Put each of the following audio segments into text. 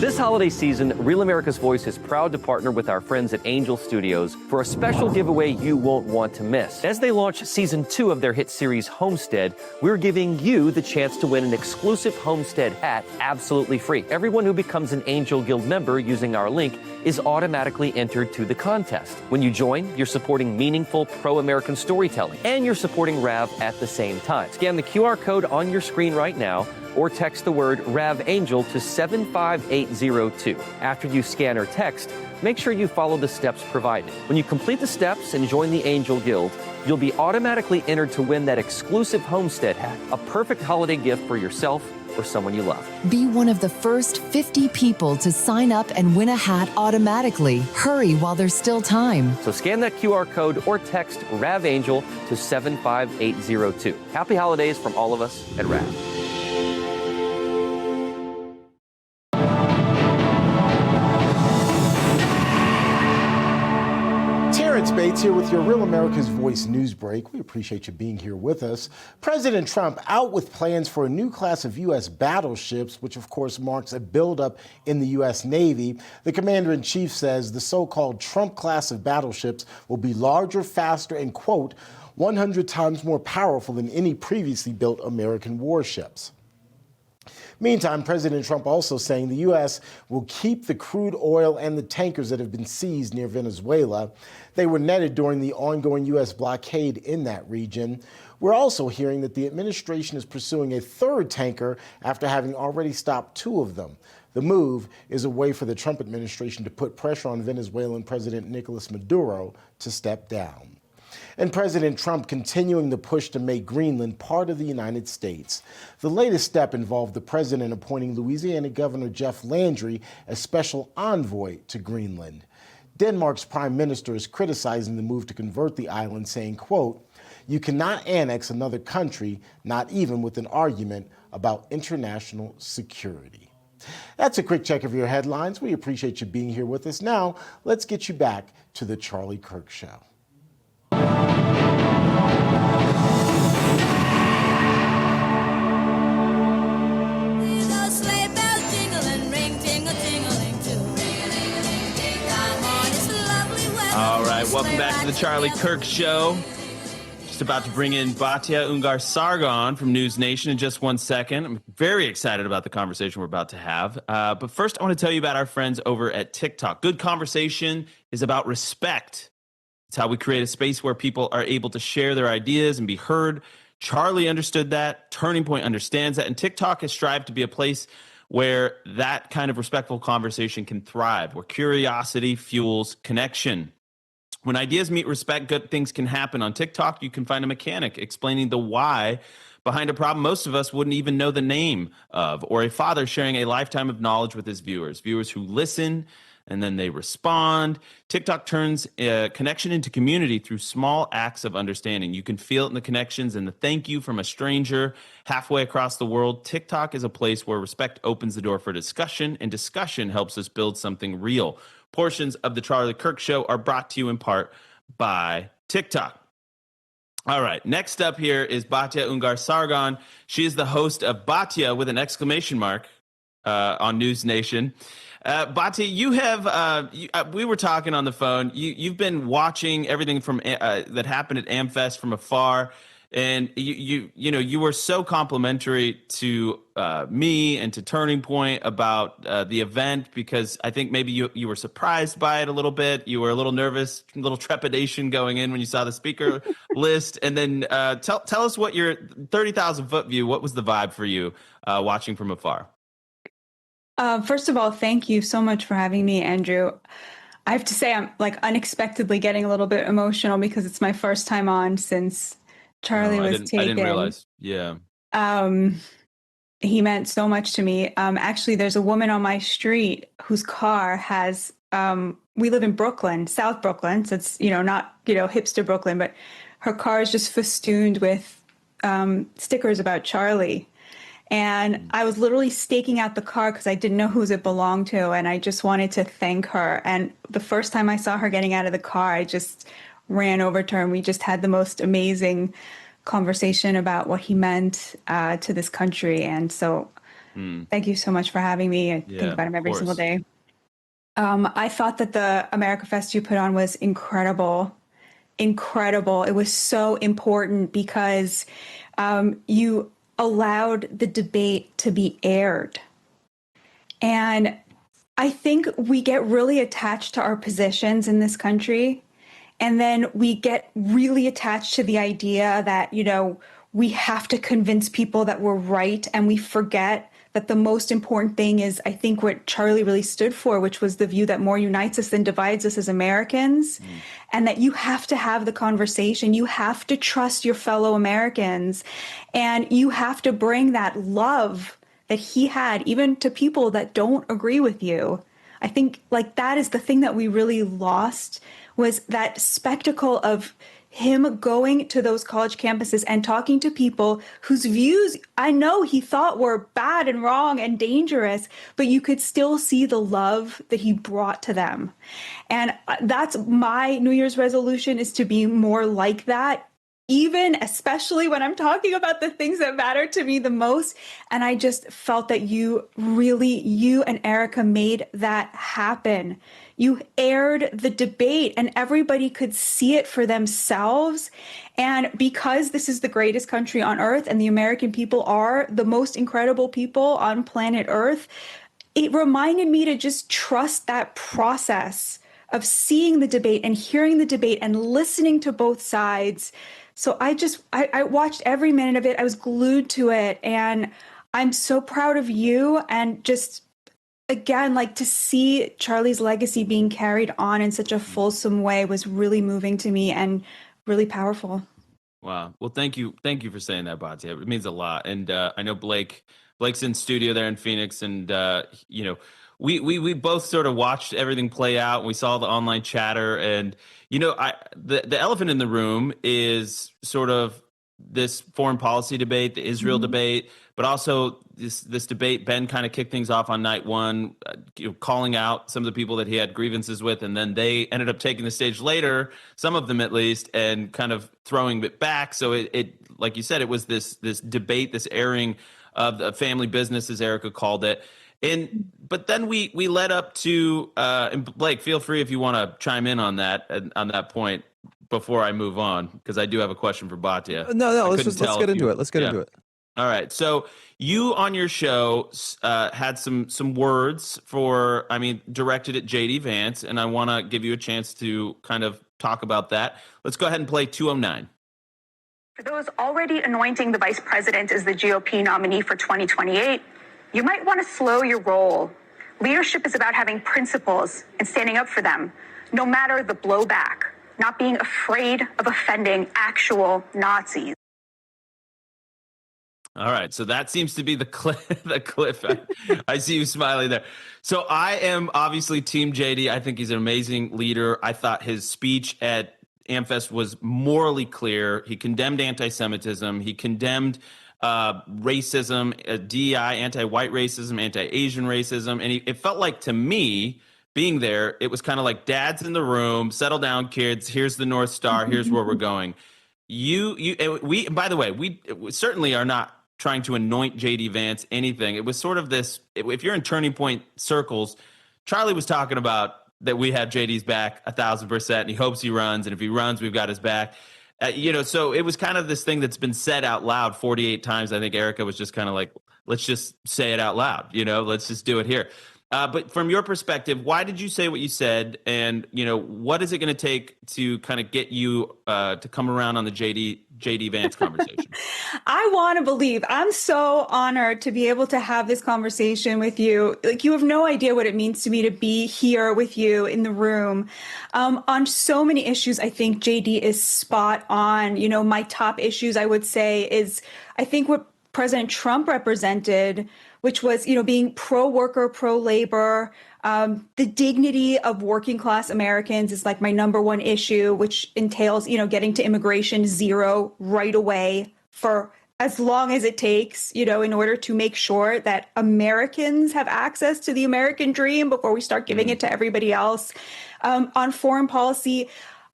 This holiday season, Real America's Voice is proud to partner with our friends at Angel Studios for a special giveaway you won't want to miss. As they launch season 2 of their hit series Homestead, we're giving you the chance to win an exclusive Homestead hat absolutely free. Everyone who becomes an Angel Guild member using our link is automatically entered to the contest. When you join, you're supporting meaningful pro-American storytelling, and you're supporting RAV at the same time. Scan the QR code on your screen right now, or text the word RAVAngel to 75802. After you scan or text, make sure you follow the steps provided. When you complete the steps and join the Angel Guild, you'll be automatically entered to win that exclusive Homestead hat, a perfect holiday gift for yourself or someone you love. Be one of the first 50 people to sign up and win a hat automatically. Hurry while there's still time. So scan that QR code or text RAVAngel to 75802. Happy holidays from all of us at RAV. Bates here with your Real America's Voice Newsbreak. We appreciate you being here with us. President Trump out with plans for a new class of U.S. battleships, which of course marks a buildup in the U.S. Navy. The commander-in-chief says the so-called Trump class of battleships will be larger, faster, and, quote, 100 times more powerful than any previously built American warships. Meantime, President Trump also saying the U.S. will keep the crude oil and the tankers that have been seized near Venezuela. They were netted during the ongoing U.S. blockade in that region. We're also hearing that the administration is pursuing a third tanker after having already stopped 2 of them. The move is a way for the Trump administration to put pressure on Venezuelan President Nicolas Maduro to step down. And President Trump continuing the push to make Greenland part of the United States. The latest step involved the president appointing Louisiana Governor Jeff Landry as special envoy to Greenland. Denmark's prime minister is criticizing the move to convert the island, saying, quote, "You cannot annex another country, not even with an argument about international security." That's a quick check of your headlines. We appreciate you being here with us. Now, let's get you back to the Charlie Kirk Show. All right, welcome back to the Charlie Kirk Show. Just about to bring in Batya Ungar-Sargon from NewsNation in just 1 second. I'm very excited about the conversation we're about to have. But first, I want to tell you about our friends over at TikTok. Good conversation is about respect. It's how we create a space where people are able to share their ideas and be heard. Charlie understood that. Turning Point understands that. And TikTok has strived to be a place where that kind of respectful conversation can thrive, where curiosity fuels connection. When ideas meet respect, good things can happen. On TikTok, you can find a mechanic explaining the why behind a problem most of us wouldn't even know the name of, or a father sharing a lifetime of knowledge with his viewers who listen and then they respond. TikTok turns connection into community through small acts of understanding. You can feel it in the connections and the thank you from a stranger halfway across the world. TikTok is a place where respect opens the door for discussion, and discussion helps us build something real. Portions of the Charlie Kirk Show are brought to you in part by TikTok. All right, next up here is Batya Ungar-Sargon. She is the host of Batya with an exclamation mark on NewsNation. Batya, you have, we were talking on the phone. You've been watching everything from that happened at AmFest from afar. And you were so complimentary to me and to Turning Point about the event, because I think maybe you were surprised by it a little bit. You were a little nervous, a little trepidation going in when you saw the speaker list. And then tell us what your 30,000 foot view, what was the vibe for you watching from afar? First of all, thank you so much for having me, Andrew. I have to say I'm unexpectedly getting a little bit emotional because it's my first time on since Charlie was taken. I didn't realize. Yeah. He meant so much to me. Actually, there's a woman on my street whose car has, we live in Brooklyn, South Brooklyn. So it's, not, hipster Brooklyn, but her car is just festooned with stickers about Charlie. And I was literally staking out the car because I didn't know whose it belonged to. And I just wanted to thank her. And the first time I saw her getting out of the car, I just ran over to her and we just had the most amazing conversation about what he meant to this country. And so Thank you so much for having me. I think about him every single day. I thought that the AmericaFest you put on was incredible. Incredible. It was so important because you allowed the debate to be aired. And I think we get really attached to our positions in this country. And then we get really attached to the idea that, you know, we have to convince people that we're right. And we forget that the most important thing is, I think, what Charlie really stood for, which was the view that more unites us than divides us as Americans, and that you have to have the conversation. You have to trust your fellow Americans, and you have to bring that love that he had, even to people that don't agree with you. I think like that is the thing that we really lost, was that spectacle of him going to those college campuses and talking to people whose views I know he thought were bad and wrong and dangerous, but you could still see the love that he brought to them. And that's my New Year's resolution, is to be more like that, even especially when I'm talking about the things that matter to me the most. And I just felt that you and Erica made that happen. You aired the debate and everybody could see it for themselves. And because this is the greatest country on earth and the American people are the most incredible people on planet Earth, it reminded me to just trust that process of seeing the debate and hearing the debate and listening to both sides. So I watched every minute of it. I was glued to it. And I'm so proud of you. And just, again, like to see Charlie's legacy being carried on in such a fulsome way was really moving to me and really powerful. Wow. Well, thank you. Thank you for saying that, Batya. It means a lot. And I know Blake's in studio there in Phoenix. And, you know, we both sort of watched everything play out. And we saw the online chatter. And, you know, the elephant in the room is sort of this foreign policy debate, the Israel debate, but also this debate. Ben kind of kicked things off on night one, you know, calling out some of the people that he had grievances with, and then they ended up taking the stage later, some of them at least, and kind of throwing it back. So it like you said, it was this debate, this airing of the family business, as Erica called it. But then we led up to and Blake, feel free if you want to chime in on that point before I move on, because I do have a question for Batya. No, let's get into it. Let's get into it. All right. So you on your show had some words directed at JD Vance, and I want to give you a chance to kind of talk about that. Let's go ahead and play 209. For those already anointing the vice president as the GOP nominee for 2028, you might want to slow your roll. Leadership is about having principles and standing up for them, no matter the blowback, not being afraid of offending actual Nazis. All right, so that seems to be the cliff. I see you smiling there. So I am obviously Team JD. I think he's an amazing leader. I thought his speech at AmFest was morally clear. He condemned anti-Semitism. He condemned racism, DEI, anti-white racism, anti-Asian racism. And it felt like, to me, being there, it was kind of like, dad's in the room, settle down, kids. Here's the North Star. Here's where we're going. We, by the way, we certainly are not trying to anoint JD Vance anything. It was sort of this, if you're in turning point circles, Charlie was talking about that we have JD's back 1,000%, and he hopes he runs. And if he runs, we've got his back. So it was kind of this thing that's been said out loud 48 times. I think Erica was just kind of like, let's just say it out loud. Let's just do it here. But from your perspective, why did you say what you said? And, what is it going to take to kind of get you to come around on the JD Vance conversation? I want to believe. I'm so honored to be able to have this conversation with you. Like, you have no idea what it means to me to be here with you in the room. On so many issues, I think JD is spot on. My top issues, I would say, is I think what President Trump represented, which was, being pro-worker, pro-labor. The dignity of working class Americans is like my number one issue, which entails, getting to immigration zero right away for as long as it takes, in order to make sure that Americans have access to the American dream before we start giving it to everybody else. On foreign policy,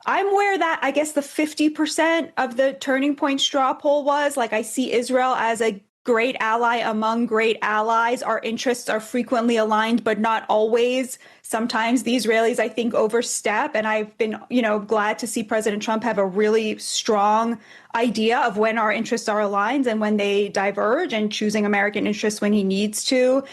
I'm where that, I guess, the 50% of the turning point straw poll was. Like, I see Israel as a great ally among great allies. Our interests are frequently aligned, but not always. Sometimes the Israelis, I think, overstep. And I've been, glad to see President Trump have a really strong idea of when our interests are aligned and when they diverge, and choosing American interests when he needs to.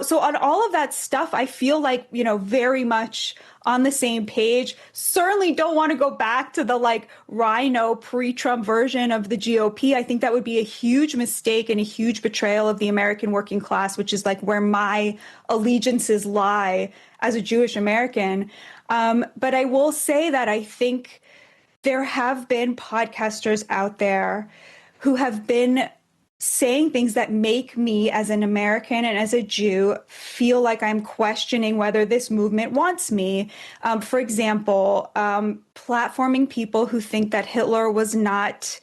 So on all of that stuff, I feel like, very much on the same page. Certainly don't want to go back to the rhino pre-Trump version of the GOP. I think that would be a huge mistake and a huge betrayal of the American working class, which is where my allegiances lie as a Jewish American. But I will say that I think there have been podcasters out there who have been saying things that make me as an American and as a Jew feel like I'm questioning whether this movement wants me. For example, platforming people who think that Hitler was not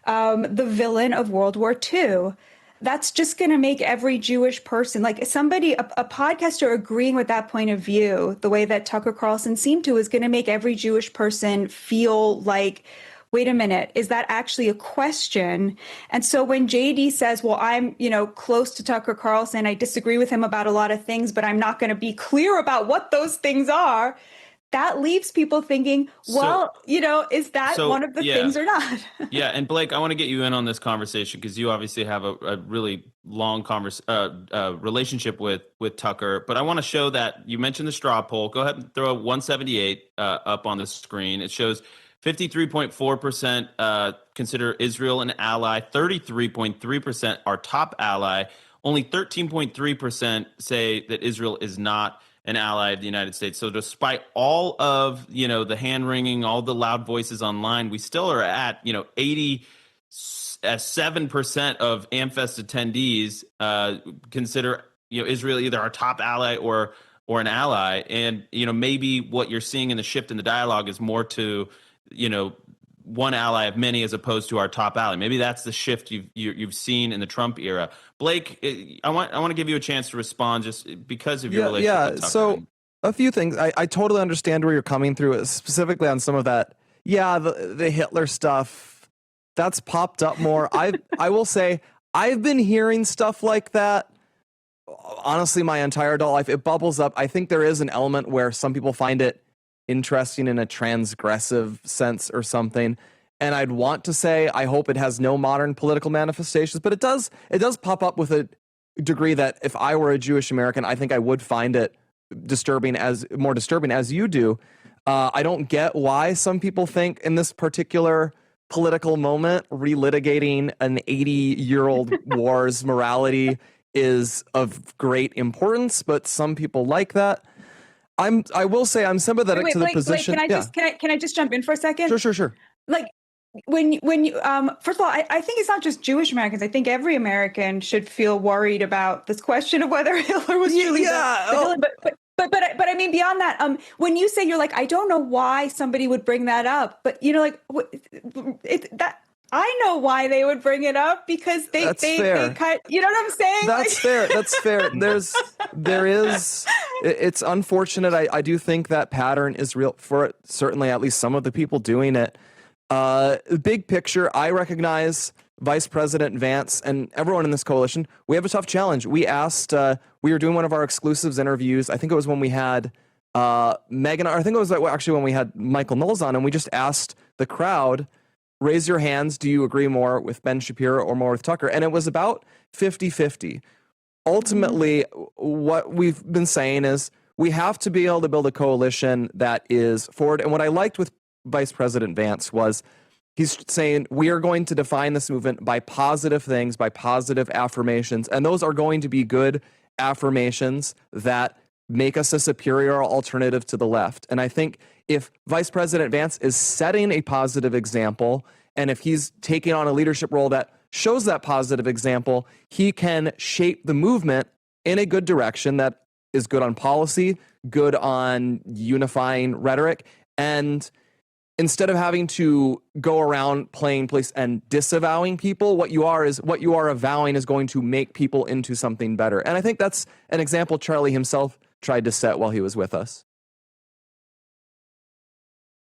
the villain of World War II. That's just going to make every Jewish person, a podcaster agreeing with that point of view, the way that Tucker Carlson seemed to, is going to make every Jewish person feel like, wait a minute, is that actually a question? And so when JD says, well, I'm, close to Tucker Carlson, I disagree with him about a lot of things, but I'm not going to be clear about what those things are, that leaves people thinking, well, is that one of the things or not? Yeah. And Blake, I want to get you in on this conversation because you obviously have a really long relationship with Tucker. But I want to show that you mentioned the straw poll. Go ahead and throw 178 up on the screen. It shows 53.4% consider Israel an ally, 33.3% our top ally, only 13.3% say that Israel is not an ally of the United States. So despite all of, the hand-wringing, all the loud voices online, we still are at, 87% of AmFest attendees consider, Israel either our top ally or an ally. And, maybe what you're seeing in the shift in the dialogue is more to, one ally of many as opposed to our top ally. Maybe that's the shift you've seen in the Trump era. Blake, I want to give you a chance to respond just because of your relationship with Tucker. So a few things. I totally understand where you're coming through, specifically on some of that. Yeah, the Hitler stuff, that's popped up more. I will say I've been hearing stuff like that, honestly, my entire adult life. It bubbles up. I think there is an element where some people find it interesting in a transgressive sense or something. And I'd want to say, I hope it has no modern political manifestations, but it does pop up with a degree that if I were a Jewish American, I think I would find it more disturbing as you do. I don't get why some people think in this particular political moment, relitigating an 80-year-old war's morality is of great importance, but some people like that. I will say I'm sympathetic to the position. Blake, can I just jump in for a second? Sure. When you first of all, I think it's not just Jewish Americans. I think every American should feel worried about this question of whether Hitler was truly the villain. But I mean, beyond that, when you say you're I don't know why somebody would bring that up, but I know why they would bring it up, because they cut, you know what I'm saying? That's fair. It's unfortunate. I do think that pattern is real for certainly at least some of the people doing it. Big picture, I recognize Vice President Vance and everyone in this coalition. We have a tough challenge. We asked, we were doing one of our exclusives interviews. I think it was when we had Megan, or I think it was actually when we had Michael Knowles on, and we just asked the crowd, raise your hands. Do you agree more with Ben Shapiro or more with Tucker? And it was about 50-50. Ultimately, what we've been saying is we have to be able to build a coalition that is forward. And what I liked with Vice President Vance was he's saying we are going to define this movement by positive things, by positive affirmations. And those are going to be good affirmations that make us a superior alternative to the left. And I think if Vice President Vance is setting a positive example, and if he's taking on a leadership role that shows that positive example, he can shape the movement in a good direction that is good on policy, good on unifying rhetoric. And instead of having to go around playing police and disavowing people, what you are avowing is going to make people into something better. And I think that's an example Charlie himself tried to set while he was with us.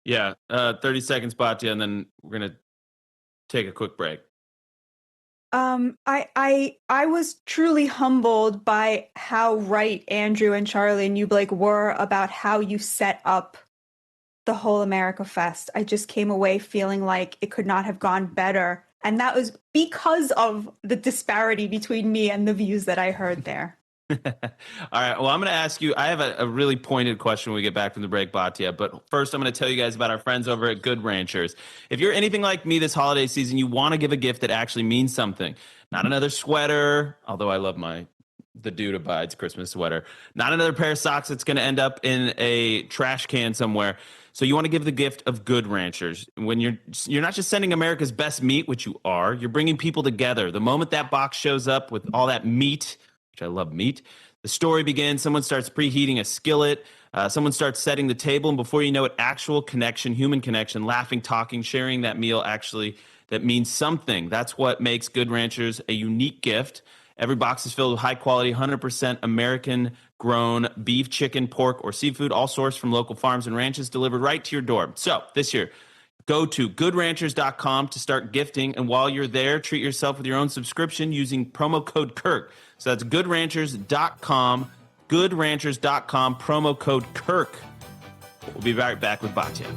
Yeah, 30 seconds, Batya, and then we're going to take a quick break. I was truly humbled by how right Andrew and Charlie and you, Blake, were about how you set up the whole America Fest. I just came away feeling like it could not have gone better. And that was because of the disparity between me and the views that I heard there. All right. Well, I'm going to ask you, I have a really pointed question when we get back from the break, Batya. But first, I'm going to tell you guys about our friends over at Good Ranchers. If you're anything like me this holiday season, you want to give a gift that actually means something. Not another sweater, although I love the Dude Abides Christmas sweater. Not another pair of socks that's going to end up in a trash can somewhere. So you want to give the gift of Good Ranchers. When you're not just sending America's best meat, which you are, you're bringing people together. The moment that box shows up with all that meat, which I love meat, the story begins. Someone starts preheating a skillet. Someone starts setting the table. And before you know it, actual connection, human connection, laughing, talking, sharing that meal actually that means something. That's what makes Good Ranchers a unique gift. Every box is filled with high quality, 100% American grown beef, chicken, pork, or seafood, all sourced from local farms and ranches delivered right to your door. So this year, go to goodranchers.com to start gifting. And while you're there, treat yourself with your own subscription using promo code Kirk. So that's goodranchers.com, goodranchers.com, promo code Kirk. We'll be right back with Batya.